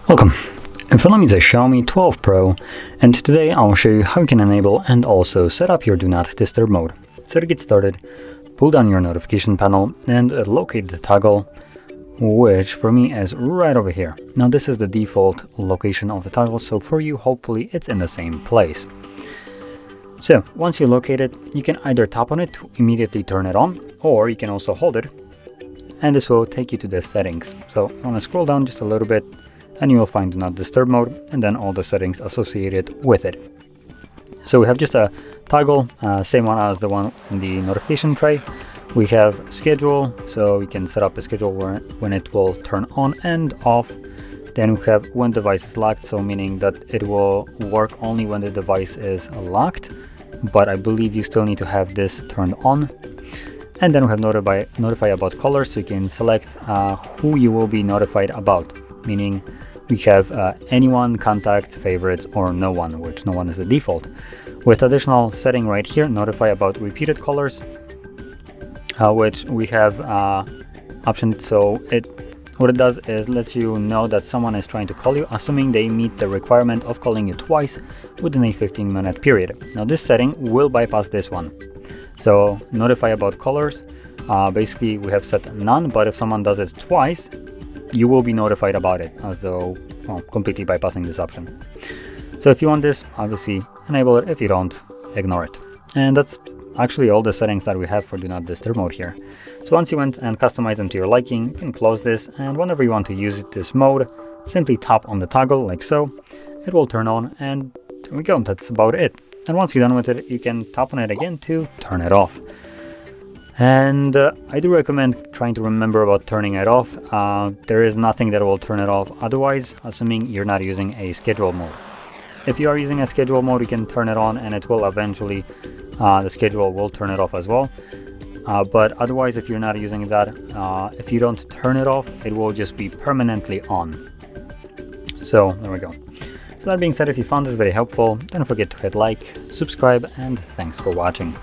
Welcome. In front of me is a Xiaomi 12 Pro, and today I will show you how you can enable and also set up your Do Not Disturb mode. So to get started, pull down your notification panel and locate the toggle, which for me is right over here. Now this is the default location of the toggle, so for you hopefully it's in the same place. So once you locate it, you can either tap on it to immediately turn it on, or you can also hold it, and this will take you to the settings. So I'm gonna scroll down just a little bit, and you will find Do Not Disturb mode and then all the settings associated with it. So we have just a toggle, same one as the one in the notification tray. We have schedule, so we can set up a schedule when it will turn on and off. Then we have when device is locked, so meaning that it will work only when the device is locked, but I believe you still need to have this turned on. And then we have notify about callers, so you can select who you will be notified about, meaning we have anyone, contacts, favorites, or no one, which no one is the default. With additional setting right here, notify about repeated callers, which we have option. So what it does is lets you know that someone is trying to call you, assuming they meet the requirement of calling you twice within a 15-minute period. Now this setting will bypass this one. So notify about callers, basically we have set none, but if someone does it twice, you will be notified about it, as though completely bypassing this option. So if you want this, obviously enable it. If you don't, ignore it. And that's actually all the settings that we have for Do Not Disturb mode here. So once you went and customized them to your liking, you can close this, and whenever you want to use this mode, simply tap on the toggle like so. It will turn on, and there we go. That's about it. And once you're done with it, you can tap on it again to turn it off. And I do recommend trying to remember about turning it off. There is nothing that will turn it off otherwise, assuming you're not using a schedule mode. If you are using a schedule mode, you can turn it on and it will eventually, the schedule will turn it off as well. But otherwise, if you're not using that, if you don't turn it off, it will just be permanently on. So there we go. So that being said, if you found this very helpful, don't forget to hit like, subscribe, and thanks for watching.